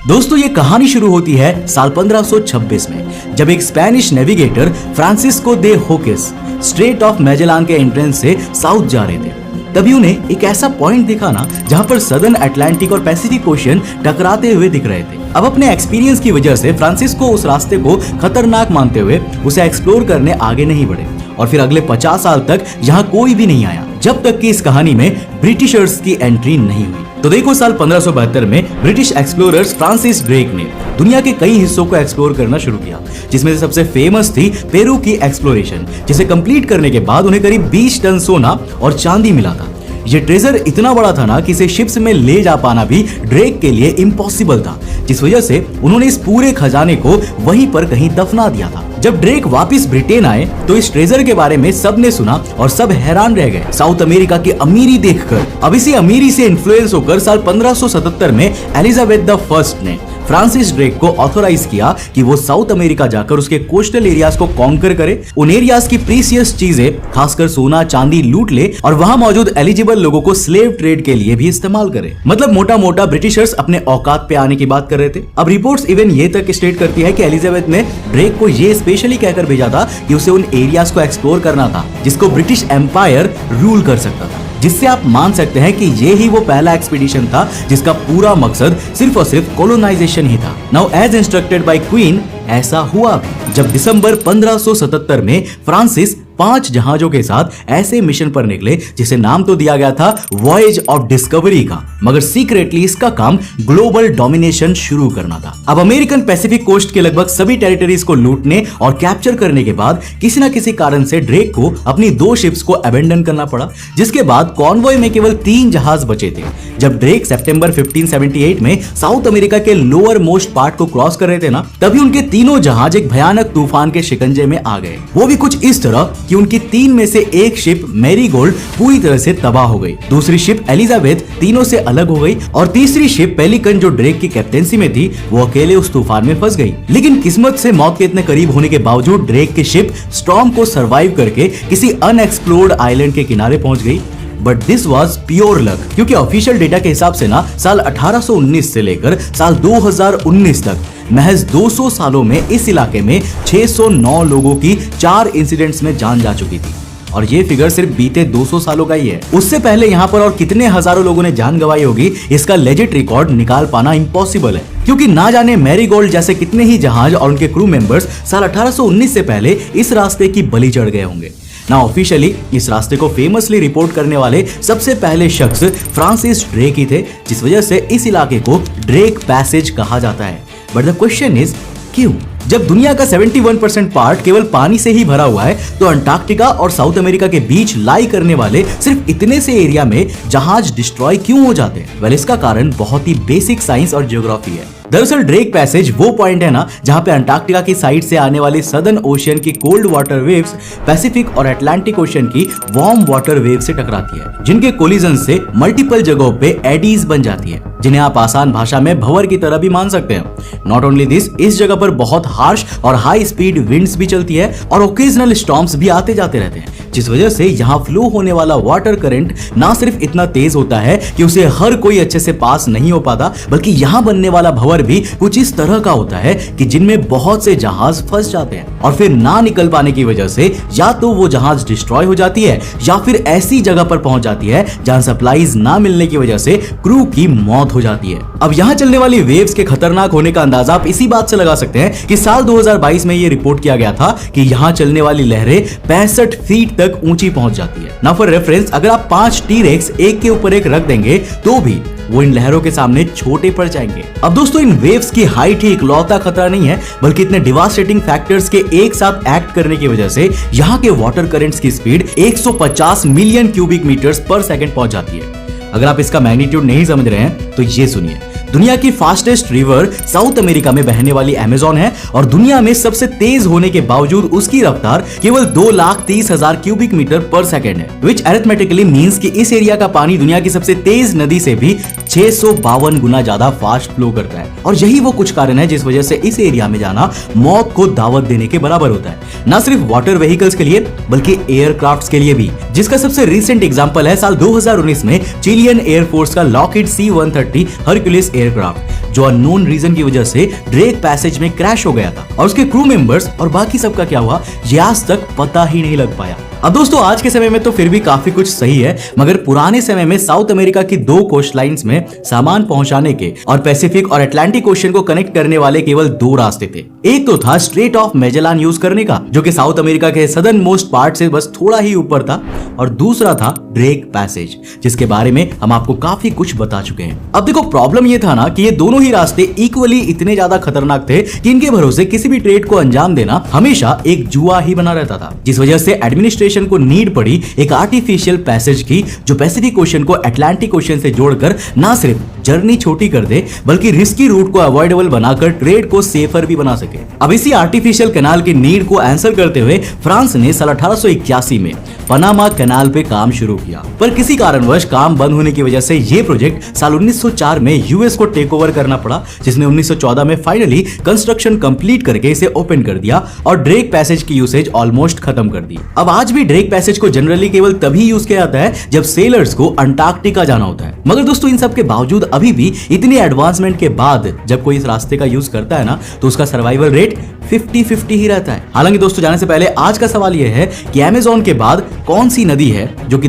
दोस्तों ये कहानी शुरू होती है साल 1526 में, जब एक Spanish navigator Francisco de Hoces strait of Magellan के एंट्रेंस से साउथ जा रहे थे। तभी उन्हें एक ऐसा पॉइंट दिखा ना जहां पर सदर्न अटलांटिक और पैसिफिक ओशियन टकराते हुए दिख रहे थे। अब अपने एक्सपीरियंस की वजह से फ्रांसिस्को उस रास्ते को खतरनाक मानते हुए उसे एक्सप्लोर करने आगे नहीं बढ़े और फिर अगले 50 साल तक यहाँ कोई भी नहीं आया, जब तक कि इस कहानी में ब्रिटिशर्स की एंट्री नहीं हुई। तो देखो साल 1572 में ब्रिटिश एक्सप्लोरर्स फ्रांसिस ड्रेक ने दुनिया के कई हिस्सों को एक्सप्लोर करना शुरू किया, जिसमें से सबसे फेमस थी पेरू की एक्सप्लोरेशन, जिसे कंप्लीट करने के बाद उन्हें करीब 20 टन सोना और चांदी मिला था। ये ट्रेजर इतना बड़ा था ना कि इसे शिप्स में ले जा पाना भी ड्रेक के लिए इम्पॉसिबल था, जिस वजह से उन्होंने इस पूरे खजाने को वहीं पर कहीं दफना दिया था। जब ड्रेक वापस ब्रिटेन आए तो इस ट्रेजर के बारे में सबने सुना और सब हैरान रह गए साउथ अमेरिका की अमीरी देखकर। अब इसी अमीरी से इन्फ्लुएंस होकर साल 1577 में एलिजाबेथ द फर्स्ट ने फ्रांसिस ड्रेक को ऑथोराइज किया कि वो साउथ अमेरिका जाकर उसके कोस्टल एरियाज को कॉन्कर करे, उन एरियाज की प्रीसियस चीजें खासकर सोना चांदी लूट ले और वहां मौजूद एलिजिबल लोगों को स्लेव ट्रेड के लिए भी इस्तेमाल करे। मतलब मोटा मोटा ब्रिटिशर्स अपने औकात पे आने की बात कर रहे थे। अब रिपोर्ट्स इवन ये तक स्टेट करती है कि एलिजाबेथ ने ड्रेक को ये स्पेशली कहकर भेजा था कि उसे उन एरियाज को एक्सप्लोर करना था जिसको ब्रिटिश एम्पायर रूल कर सकता था, जिससे आप मान सकते हैं कि ये ही वो पहला एक्सपीडिशन था जिसका पूरा मकसद सिर्फ और सिर्फ कॉलोनाइजेशन ही था। Now as instructed by queen ऐसा हुआ भी, जब दिसंबर 1577 में फ्रांसिस 5 जहाजों के साथ ऐसे मिशन पर निकले जिसे नाम तो दिया गया था वॉयज ऑफ डिस्कवरी का, मगर सीक्रेटली इसका काम ग्लोबल डोमिनेशन शुरू करना था। अब अमेरिकन पैसिफिक कोस्ट के लगभग सभी टेरिटरीज को लूटने और कैप्चर करने के बाद किसी न किसी कारण से ड्रेक को अपनी 2 शिप्स को अबेंडन करना पड़ा, जिसके बाद कॉन्वॉय में केवल 3 जहाज बचे थे। जब ड्रेक सितंबर 1578 में साउथ अमेरिका के लोअर मोस्ट पार्ट को क्रॉस कर रहे थे ना, तभी उनके तीनों जहाज एक भयानक तूफान के शिकंजे में आ गए। वो भी कुछ इस तरह कि उनकी 3 में से एक शिप मैरीगोल्ड पूरी तरह से तबाह हो गई, दूसरी शिप एलिजाबेथ तीनों से अलग हो गई और तीसरी शिप पेलिकन जो ड्रेक की कैप्टेंसी में थी वो अकेले उस तूफान में फंस गई। लेकिन किस्मत से मौत के इतने करीब होने के बावजूद ड्रेक की शिप स्टॉर्म को सरवाइव करके किसी अनएक्सप्लोर्ड आइलैंड के किनारे पहुंच गई। But this was pure luck, क्योंकि ऑफिशियल डेटा के हिसाब से ना साल 1819 से लेकर साल 2019 तक महज 200 सालों में इस इलाके में 609 लोगों की 4 इंसिडेंट्स में जान जा चुकी थी, और ये फिगर सिर्फ बीते 200 सालों का ही है। उससे पहले यहाँ पर और कितने हजारों लोगों ने जान गंवाई होगी, इसका लेजिट रिकॉर्ड निकाल पाना इम्पॉसिबल है, क्योंकि ना जाने मैरीगोल्ड जैसे कितने ही जहाज और उनके क्रू मेंबर्स साल 1819 से पहले इस रास्ते की बलि चढ़ गए होंगे ना। ऑफिशियली इस रास्ते को फेमसली रिपोर्ट करने वाले सबसे पहले शख्स फ्रांसिस ड्रेक ही थे, जिस वजह से इस इलाके को ड्रेक पैसेज कहा जाता है। बट द क्वेश्चन इज क्यों? जब दुनिया का 71% पार्ट केवल पानी से ही भरा हुआ है, तो अंटार्कटिका और साउथ अमेरिका के बीच लाई करने वाले सिर्फ इतने से एरिया में जहाज डिस्ट्रॉय क्यों हो जाते हैं? वेल, इसका कारण बहुत ही बेसिक साइंस और ज्योग्राफी है। दरअसल ड्रेक पैसेज वो पॉइंट है ना जहां पे अंटार्कटिका की साइड से आने वाली सदर्न ओशियन की कोल्ड वाटर वेव्स पैसिफिक और अटलांटिक ओशियन की वार्म वाटर वेव से टकराती है, जिनके कोलिजन से मल्टीपल जगहों पे एडीज बन जाती है, जिन्हें आप आसान भाषा में भंवर की तरह भी मान सकते हैं। नॉट ओनली दिस, इस जगह पर बहुत हार्श और हाई स्पीड विंड्स भी चलती है और ओकेजनल स्टॉर्म्स भी आते जाते रहते हैं, जिस वजह से यहाँ फ्लो होने वाला वाटर करंट ना सिर्फ इतना तेज होता है कि उसे हर कोई अच्छे से पास नहीं हो पाता, बल्कि यहाँ बनने वाला भंवर भी कुछ इस तरह का होता है कि जिनमें बहुत से जहाज फंस जाते हैं और फिर ना निकल पाने की वजह से या तो वो जहाज डिस्ट्रॉय हो जाती है या फिर ऐसी जगह पर पहुंच जाती है जहां सप्लाईज ना मिलने की वजह से क्रू की मौत हो जाती है। अब यहाँ चलने वाली वेव्स के खतरनाक होने का अंदाजा आप इसी बात से लगा सकते हैं कि साल 2022 में ये रिपोर्ट किया गया था कि यहाँ चलने वाली लहरें 65 फीट तक ऊंची पहुंच जाती है। ना फॉर रेफरेंस, अगर आप 5 टी-रेक्स एक के ऊपर एक रख देंगे तो भी वो इन लहरों के सामने छोटे पड़ जाएंगे। अब दोस्तों, इन वेव्स की हाइट ही इकलौता खतरा नहीं है, बल्कि इतने डिवास्टेटिंग फैक्टर्स के एक साथ एक्ट करने की वजह से यहाँ के वाटर करंट्स की स्पीड 150 मिलियन क्यूबिक मीटर्स पर सेकंड पहुंच जाती है। अगर आप इसका मैग्नीट्यूड नहीं समझ रहे हैं तो ये सुनिए। दुनिया की फास्टेस्ट रिवर साउथ अमेरिका में बहने वाली अमेज़न है और दुनिया में सबसे तेज होने के बावजूद उसकी रफ्तार केवल 2,30,000 क्यूबिक मीटर पर सेकंड है, विच अरिथमेटिकली मींस कि इस एरिया का पानी दुनिया की सबसे तेज नदी से भी 652 गुना ज्यादा फास्ट फ्लो करता है। और यही वो कुछ कारण है जिस वजह से इस एरिया में जाना मौत को दावत देने के बराबर होता है, न सिर्फ वाटर व्हीकल्स के लिए बल्कि एयरक्राफ्ट्स के लिए भी, जिसका सबसे रिसेंट एग्जांपल है साल 2019 में चिलियन एयरफोर्स का लॉकहीड C-130 हरक्यूलिस एयरक्राफ्ट, जो अननोन रीजन की वजह से ड्रेक पैसेज में क्रैश हो गया था और उसके क्रू मेंबर्स और बाकी सबका क्या हुआ ये आज तक पता ही नहीं लग पाया। अब दोस्तों आज के समय में तो फिर भी काफी कुछ सही है, मगर पुराने समय में साउथ अमेरिका की 2 कोस्ट लाइंस में सामान पहुंचाने के और पैसिफिक और अटलांटिक ओशन को कनेक्ट करने वाले केवल 2 रास्ते थे। एक तो था स्ट्रेट ऑफ मैजेलान यूज करने का, जो कि साउथ अमेरिका के सदर्न मोस्ट पार्ट से बस थोड़ा ही ऊपर था, और दूसरा था ड्रेक पैसेज, जिसके बारे में हम आपको काफी कुछ बता चुके हैं। अब देखो प्रॉब्लम ये था ना कि ये दोनों ही रास्ते इक्वली इतने ज्यादा खतरनाक थे कि इनके भरोसे किसी भी ट्रेड को अंजाम देना हमेशा एक जुआ ही बना रहता था, जिस वजह से एडमिनिस्ट्रेशन को नीड पड़ी एक आर्टिफिशियल पैसेज की जो पैसिफिक ओशन को अटलांटिक ओशन से जोड़कर ना सिर्फ जर्नी छोटी कर दे बल्कि रिस्की रूट को अवॉइडेबल बनाकर ट्रेड को सेफर भी बना सके। अब इसी आर्टिफिशियल कैनाल की नीड को आंसर करते हुए फ्रांस ने साल 1881 में पनामा कैनाल पे काम शुरू किया, पर किसी कारणवश काम बंद होने की वजह से ये प्रोजेक्ट साल 1904 में यूएस को टेक ओवर करना पड़ा, जिसने 1914 में फाइनली कंस्ट्रक्शन कंप्लीट करके इसे ओपन कर दिया और ड्रेक पैसेज की यूसेज ऑलमोस्ट खत्म कर दी। अब आज भी ड्रेक पैसेज को जनरली केवल तभी यूज किया जाता है जब सेलर्स को अंटार्कटिका जाना होता है, मगर दोस्तों इन सब के बावजूद अभी भी इतनी एडवांसमेंट के बाद जब कोई इस रास्ते का यूज करता है ना तो उसका सर्वाइवल रेट 50-50 ही रहता है। हालांकि दोस्तों जाने से पहले आज का सवाल यह है कि अमेज़न के बाद कौन सी नदी है जो कि